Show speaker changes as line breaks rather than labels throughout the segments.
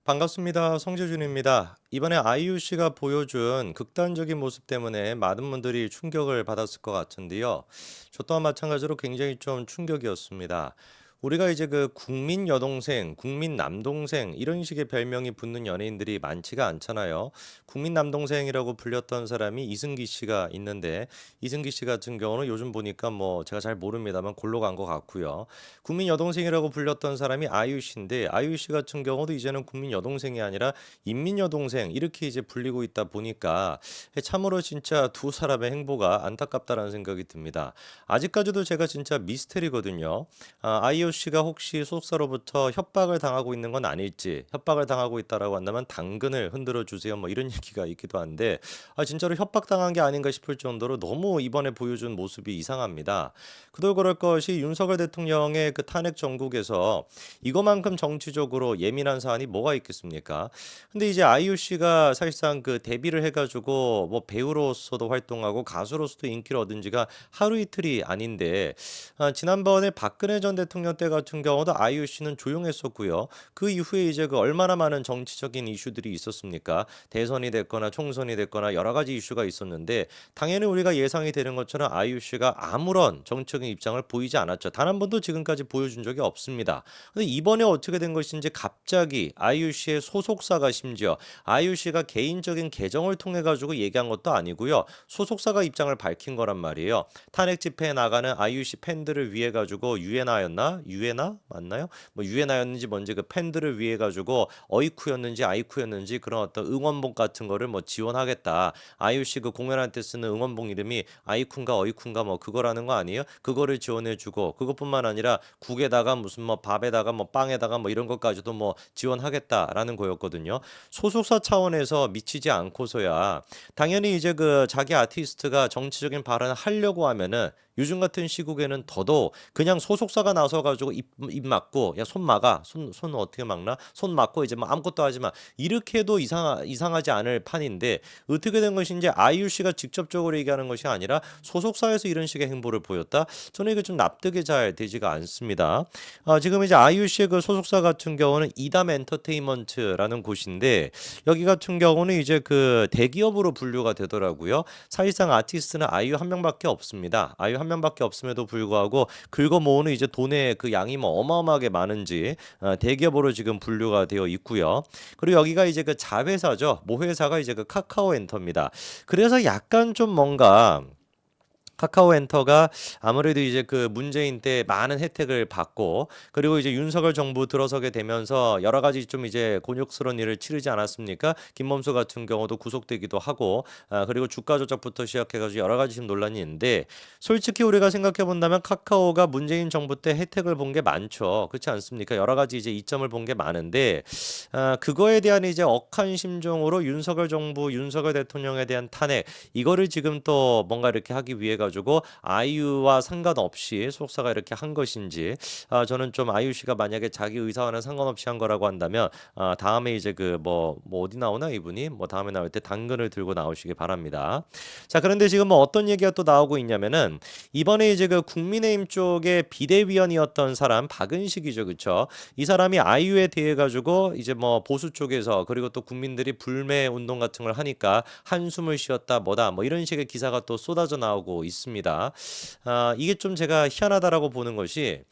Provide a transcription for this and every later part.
반갑습니다. 성재준입니다. 이번에 아이유 씨가 보여준 극단적인 모습 때문에 많은 분들이 충격을 받았을 것 같은데요. 저 또한 마찬가지로 굉장히 좀 충격이었습니다. 우리가 이제 그 국민 여동생, 국민 남동생 이런 식의 별명이 붙는 연예인들이 많지가 않잖아요. 국민 남동생이라고 불렸던 사람이 이승기 씨가 있는데 이승기 씨 같은 경우는 요즘 보니까 뭐 제가 잘 모릅니다만 골로 간 것 같고요. 국민 여동생이라고 불렸던 사람이 아이유 씨인데 아이유 씨 같은 경우도 이제는 국민 여동생이 아니라 인민 여동생 이렇게 이제 불리고 있다 보니까 참으로 진짜 두 사람의 행보가 안타깝다라는 생각이 듭니다. 아직까지도 제가 진짜 미스테리거든요. 아이유 씨가 혹시 소속사로부터 협박을 당하고 있는 건 아닐지, 협박을 당하고 있다라고 한다면 당근을 흔들어 주세요. 뭐 이런 얘기가 있기도 한데, 진짜로 협박당한 게 아닌가 싶을 정도로 너무 이번에 보여준 모습이 이상합니다. 그도 그럴 것이 윤석열 대통령의 그 탄핵 정국에서 이거만큼 정치적으로 예민한 사안이 뭐가 있겠습니까? 근데 이제 아이유 씨가 사실상 그 데뷔를 해가지고 뭐 배우로서도 활동하고 가수로서도 인기를 얻은 지가 하루 이틀이 아닌데 지난번에 박근혜 전 대통령 때 같은 경우도 아이유 씨는 조용했었고요. 그 이후에 이제 그 얼마나 많은 정치적인 이슈들이 있었습니까? 대선이 됐거나 총선이 됐거나 여러 가지 이슈가 있었는데 당연히 우리가 예상이 되는 것처럼 아이유 씨가 아무런 정치적인 입장을 보이지 않았죠. 단 한 번도 지금까지 보여준 적이 없습니다. 근데 이번에 어떻게 된 것인지 갑자기 아이유 씨의 소속사가 심지어 아이유 씨가 개인적인 계정을 통해 가지고 얘기한 것도 아니고요. 소속사가 입장을 밝힌 거란 말이에요. 탄핵 집회에 나가는 아이유 씨 팬들을 위해 가지고 유에나였나? 유에나 맞나요? 뭐 유에나였는지 뭔지 그 팬들을 위해 가지고 어이쿠였는지 아이쿠였는지 그런 어떤 응원봉 같은 거를 뭐 지원하겠다. 아이유 씨 그 공연할 때 쓰는 응원봉 이름이 아이쿤가 어이쿤가 뭐 그거라는 거 아니에요? 그거를 지원해 주고 그것뿐만 아니라 국에다가 무슨 뭐 밥에다가 뭐 빵에다가 뭐 이런 것까지도 뭐 지원하겠다라는 거였거든요. 소속사 차원에서 미치지 않고서야 당연히 이제 그 자기 아티스트가 정치적인 발언을 하려고 하면은 요즘 같은 시국에는 더더욱 그냥 소속사가 나서 가지고 입 막고 야 손 막아 손 어떻게 막나 손 막고 이제 뭐 아무것도 하지 마 이렇게 해도 이상하지 않을 판인데 어떻게 된 것인지 아이유 씨가 직접적으로 얘기하는 것이 아니라 소속사에서 이런 식의 행보를 보였다. 저는 이게 좀 납득이 잘 되지가 않습니다. 지금 이제 아이유 씨의 그 소속사 같은 경우는 이담 엔터테인먼트라는 곳인데 여기 같은 경우는 이제 그 대기업으로 분류가 되더라고요. 사실상 아티스트는 아이유 한 명밖에 없습니다. 아이유 한 명밖에 없음에도 불구하고 긁어 모으는 이제 돈의 그 양이 뭐 어마어마하게 많은지 대기업으로 지금 분류가 되어 있고요. 그리고 여기가 이제 그 자회사죠. 모회사가 이제 그 카카오 엔터입니다. 그래서 약간 좀 뭔가 카카오엔터가 아무래도 이제 그 문재인 때 많은 혜택을 받고 그리고 이제 윤석열 정부 들어서게 되면서 여러 가지 좀 이제 곤욕스러운 일을 치르지 않았습니까? 김범수 같은 경우도 구속되기도 하고 그리고 주가 조작부터 시작해가지고 여러 가지 지금 논란이 있는데 솔직히 우리가 생각해 본다면 카카오가 문재인 정부 때 혜택을 본 게 많죠. 그렇지 않습니까? 여러 가지 이제 이점을 본 게 많은데 그거에 대한 이제 억한 심정으로 윤석열 정부 윤석열 대통령에 대한 탄핵 이거를 지금 또 뭔가 이렇게 하기 위해 가지고 아이유와 상관없이 소속사가 이렇게 한 것인지 저는 좀 아이유 씨가 만약에 자기 의사와는 상관없이 한 거라고 한다면 다음에 이제 그 뭐 어디 나오나 이분이 뭐 다음에 나올 때 당근을 들고 나오시기 바랍니다. 자 그런데 지금 뭐 어떤 얘기가 또 나오고 있냐면은 이번에 이제 그 국민의힘 쪽의 비대위원이었던 사람 박은식이죠, 그렇죠? 이 사람이 아이유에 대해 가지고 이제 뭐 보수 쪽에서 그리고 또 국민들이 불매 운동 같은 걸 하니까 한숨을 쉬었다 뭐다 뭐 이런 식의 기사가 또 쏟아져 나오고 있습니다. 이게 좀 제가 희한하다라고 보는 것이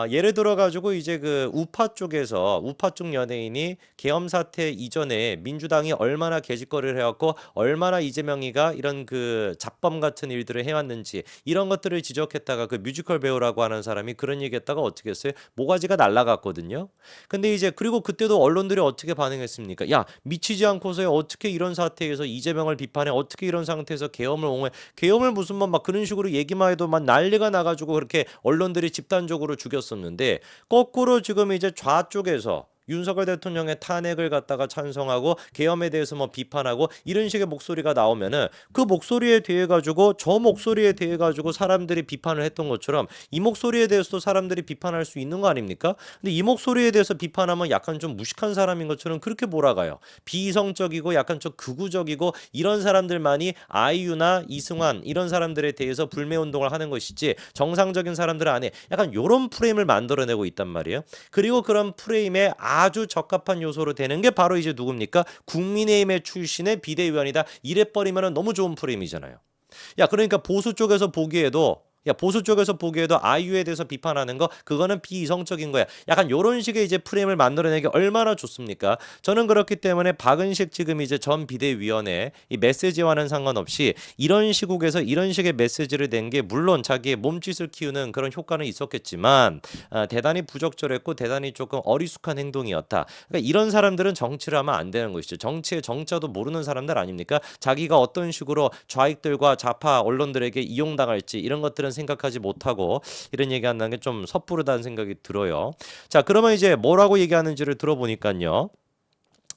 예를 들어 가지고 이제 그 우파 쪽 연예인이 계엄 사태 이전에 민주당이 얼마나 개짓거리를 해왔고 얼마나 이재명이가 이런 그 잡범 같은 일들을 해왔는지 이런 것들을 지적했다가 그 뮤지컬 배우라고 하는 사람이 그런 얘기했다가 어떻게 했어요? 모가지가 날라갔거든요. 근데 이제 그리고 그때도 언론들이 어떻게 반응했습니까? 야 미치지 않고서 어떻게 이런 사태에서 이재명을 비판해 어떻게 이런 상태에서 계엄을 옹호해 계엄을 무슨 뭐 막 그런 식으로 얘기만 해도 막 난리가 나가지고 그렇게 언론들이 집단적으로 죽였었는데 거꾸로 지금 이제 좌쪽에서 윤석열 대통령의 탄핵을 갖다가 찬성하고 계엄에 대해서 뭐 비판하고 이런 식의 목소리가 나오면은 그 목소리에 대해 가지고 저 목소리에 대해 가지고 사람들이 비판을 했던 것처럼 이 목소리에 대해서도 사람들이 비판할 수 있는 거 아닙니까? 근데 이 목소리에 대해서 비판하면 약간 좀 무식한 사람인 것처럼 그렇게 몰아가요. 비이성적이고 약간 좀 극우적이고 이런 사람들만이 아이유나 이승환 이런 사람들에 대해서 불매 운동을 하는 것이지 정상적인 사람들 안에 약간 요런 프레임을 만들어내고 있단 말이에요. 그리고 그런 프레임에 아주 적합한 요소로 되는 게 바로 이제 누굽니까? 국민의힘의 출신의 비대위원이다. 이래버리면 너무 좋은 프레임이잖아요. 야, 그러니까 보수 쪽에서 보기에도 아이유에 대해서 비판하는 거 그거는 비이성적인 거야. 약간 요런 식의 이제 프레임을 만들어내기 얼마나 좋습니까? 저는 그렇기 때문에 박은식 지금 이제 전 비대위원회 이 메시지와는 상관없이 이런 시국에서 이런 식의 메시지를 낸 게 물론 자기의 몸짓을 키우는 그런 효과는 있었겠지만 대단히 부적절했고 대단히 조금 어리숙한 행동이었다. 그러니까 이런 사람들은 정치를 하면 안 되는 것이죠. 정치의 정자도 모르는 사람들 아닙니까? 자기가 어떤 식으로 좌익들과 좌파 언론들에게 이용당할지 이런 것들은 생각하지 못하고 이런 얘기한다는 게 좀 섣부르다는 생각이 들어요. 자, 그러면 이제 뭐라고 얘기하는지를 들어보니까요.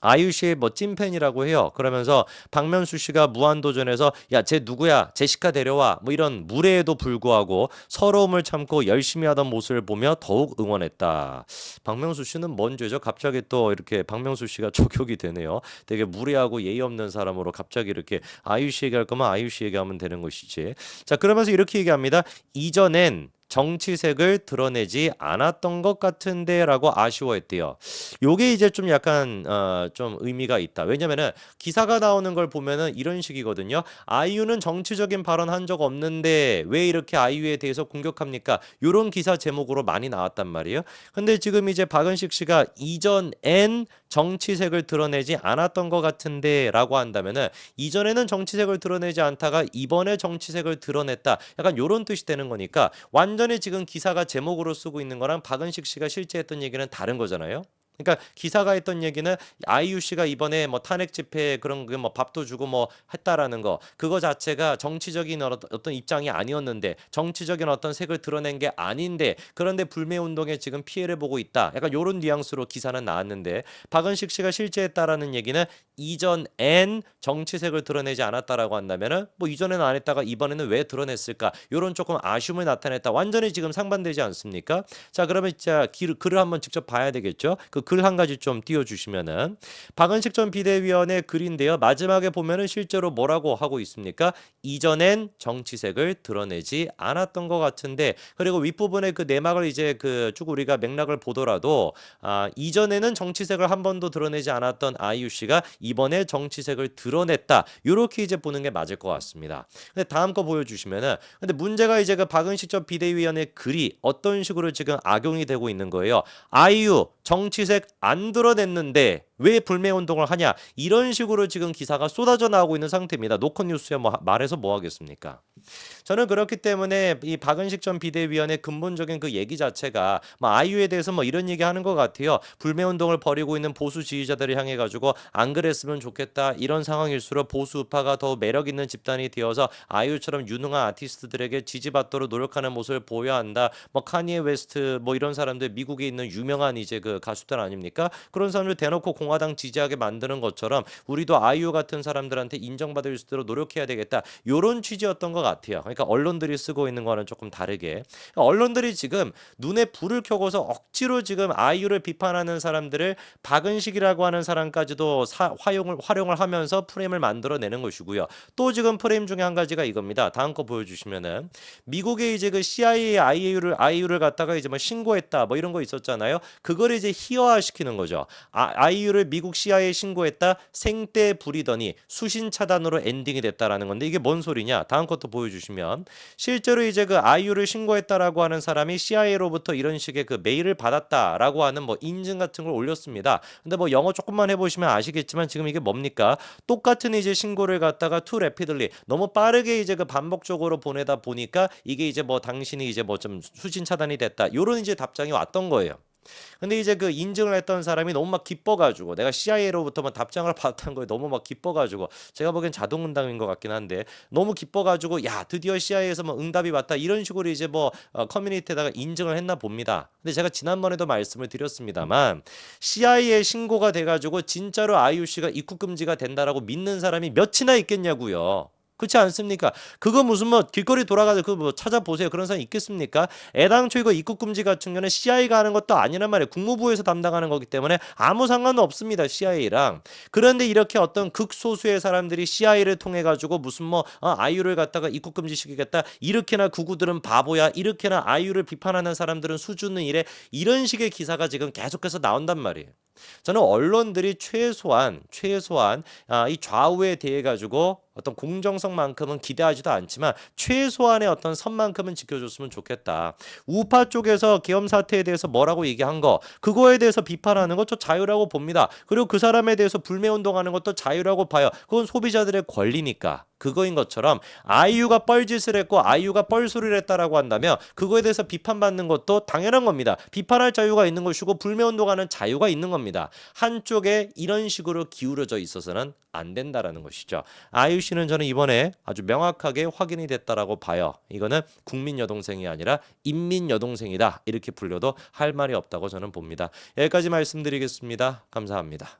아이유 씨의 뭐 찐팬이라고 해요. 그러면서 박명수 씨가 무한도전에서 야, 쟤 누구야? 제시카 데려와. 뭐 이런 무례에도 불구하고 서러움을 참고 열심히 하던 모습을 보며 더욱 응원했다. 박명수 씨는 뭔 죄죠? 갑자기 또 이렇게 박명수 씨가 저격이 되네요. 되게 무례하고 예의 없는 사람으로 갑자기 이렇게 아이유 씨 얘기할 거면 아이유 씨 얘기하면 되는 것이지. 자, 그러면서 이렇게 얘기합니다. 이전엔 정치색을 드러내지 않았던 것 같은데라고 아쉬워했대요. 요게 이제 좀 약간 좀 의미가 있다. 왜냐면은 기사가 나오는 걸 보면은 이런 식이거든요. 아이유는 정치적인 발언 한 적 없는데 왜 이렇게 아이유에 대해서 공격합니까? 요런 기사 제목으로 많이 나왔단 말이에요. 근데 지금 이제 박은식 씨가 이전엔 정치색을 드러내지 않았던 것 같은데라고 한다면은 이전에는 정치색을 드러내지 않다가 이번에 정치색을 드러냈다. 약간 요런 뜻이 되는 거니까 완전히 지금 기사가 제목으로 쓰고 있는 거랑 박은식 씨가 실제 했던 얘기는 다른 거잖아요. 그러니까 기사가 했던 얘기는 아이유 씨가 이번에 뭐 탄핵 집회 그런 게 뭐 밥도 주고 뭐 했다라는 거 그거 자체가 정치적인 어떤 입장이 아니었는데 정치적인 어떤 색을 드러낸 게 아닌데 그런데 불매 운동에 지금 피해를 보고 있다. 약간 요런 뉘앙스로 기사는 나왔는데 박은식 씨가 실제 했다라는 얘기는 이전엔 정치색을 드러내지 않았다라고 한다면은 뭐 이전에는 안 했다가 이번에는 왜 드러냈을까? 요런 조금 아쉬움을 나타냈다. 완전히 지금 상반되지 않습니까? 자, 그러면 진짜 글을 한번 직접 봐야 되겠죠? 그 글 한 가지 좀 띄워주시면은 박은식 전 비대위원의 글인데요. 마지막에 보면은 실제로 뭐라고 하고 있습니까? 이전엔 정치색을 드러내지 않았던 것 같은데 그리고 윗부분에 그 내막을 이제 그 쭉 우리가 맥락을 보더라도 이전에는 정치색을 한 번도 드러내지 않았던 아이유 씨가 이번에 정치색을 드러냈다. 이렇게 이제 보는 게 맞을 것 같습니다. 근데 다음 거 보여주시면은 근데 문제가 이제 그 박은식 전 비대위원의 글이 어떤 식으로 지금 악용이 되고 있는 거예요. 아이유 정치색 안 드러냈는데 왜 불매 운동을 하냐 이런 식으로 지금 기사가 쏟아져 나오고 있는 상태입니다. 노컷뉴스에 뭐 말해서 뭐 하겠습니까? 저는 그렇기 때문에 이 박은식 전 비대위원의 근본적인 그 얘기 자체가 뭐 아이유에 대해서 뭐 이런 얘기하는 것 같아요. 불매 운동을 벌이고 있는 보수 지지자들을 향해 가지고 안 그랬으면 좋겠다. 이런 상황일수록 보수 우파가 더 매력 있는 집단이 되어서 아이유처럼 유능한 아티스트들에게 지지받도록 노력하는 모습을 보여야 한다. 뭐 카니에 웨스트 뭐 이런 사람들 미국에 있는 유명한 이제 그 가수들 아닙니까? 그런 사람들 대놓고 공화당 지지하게 만드는 것처럼 우리도 아이유 같은 사람들한테 인정받을 수 있도록 노력해야 되겠다. 요런 취지였던 것 같아요. 그러니까 언론들이 쓰고 있는 거는 조금 다르게 그러니까 언론들이 지금 눈에 불을 켜고서 억지로 지금 아이유를 비판하는 사람들을 박은식이라고 하는 사람까지도 활용을 하면서 프레임을 만들어내는 것이고요. 또 지금 프레임 중에 한 가지가 이겁니다. 다음 거 보여주시면은 미국의 이제 그 CIA 아이유를 갖다가 이제 뭐 신고했다 뭐 이런 거 있었잖아요. 그걸 이제 희화화시키는 거죠. 아이유를 미국 CIA에 신고했다 생떼 부리더니 수신 차단으로 엔딩이 됐다라는 건데 이게 뭔 소리냐? 다음 것도 보여주시면 실제로 이제 그 아이유를 신고했다라고 하는 사람이 CIA로부터 이런 식의 그 메일을 받았다라고 하는 뭐 인증 같은 걸 올렸습니다. 근데 뭐 영어 조금만 해보시면 아시겠지만 지금 이게 뭡니까? 똑같은 이제 신고를 갖다가 too rapidly 너무 빠르게 이제 그 반복적으로 보내다 보니까 이게 이제 뭐 당신이 이제 뭐 좀 수신 차단이 됐다. 요런 이제 답장이 왔던 거예요. 근데 이제 그 인증을 했던 사람이 너무 막 기뻐가지고 내가 CIA로부터만 답장을 받았다는 거에 너무 막 기뻐가지고 제가 보기엔 자동응답인 것 같긴 한데 너무 기뻐가지고 야 드디어 CIA에서 뭐 응답이 왔다 이런 식으로 이제 뭐 커뮤니티에다가 인증을 했나 봅니다. 근데 제가 지난번에도 말씀을 드렸습니다만 CIA에 신고가 돼가지고 진짜로 아이유 씨가 입국 금지가 된다라고 믿는 사람이 몇이나 있겠냐고요. 그렇지 않습니까? 그거 무슨 뭐 길거리 돌아가서 그거 뭐 찾아보세요. 그런 사람 있겠습니까? 애당초 이거 입국 금지 같은 경우는 CIA가 하는 것도 아니란 말이에요. 국무부에서 담당하는 거기 때문에 아무 상관도 없습니다. CIA랑. 그런데 이렇게 어떤 극소수의 사람들이 CIA를 통해 가지고 무슨 뭐 아이유를 갖다가 입국 금지시키겠다. 이렇게나 구구들은 바보야. 이렇게나 아이유를 비판하는 사람들은 수준은 이래. 이런 식의 기사가 지금 계속해서 나온단 말이에요. 저는 언론들이 최소한 이 좌우에 대해 가지고 어떤 공정성만큼은 기대하지도 않지만 최소한의 어떤 선만큼은 지켜줬으면 좋겠다. 우파 쪽에서 계엄 사태에 대해서 뭐라고 얘기한 거 그거에 대해서 비판하는 것 저 자유라고 봅니다. 그리고 그 사람에 대해서 불매운동하는 것도 자유라고 봐요. 그건 소비자들의 권리니까. 그거인 것처럼 아이유가 뻘짓을 했고 아이유가 뻘소리를 했다라고 한다면 그거에 대해서 비판받는 것도 당연한 겁니다. 비판할 자유가 있는 것이고 불매운동하는 자유가 있는 겁니다. 한쪽에 이런 식으로 기울어져 있어서는 안 된다라는 것이죠. 아이유 씨는 저는 이번에 아주 명확하게 확인이 됐다라고 봐요. 이거는 국민 여동생이 아니라 인민 여동생이다. 이렇게 불려도 할 말이 없다고 저는 봅니다. 여기까지 말씀드리겠습니다. 감사합니다.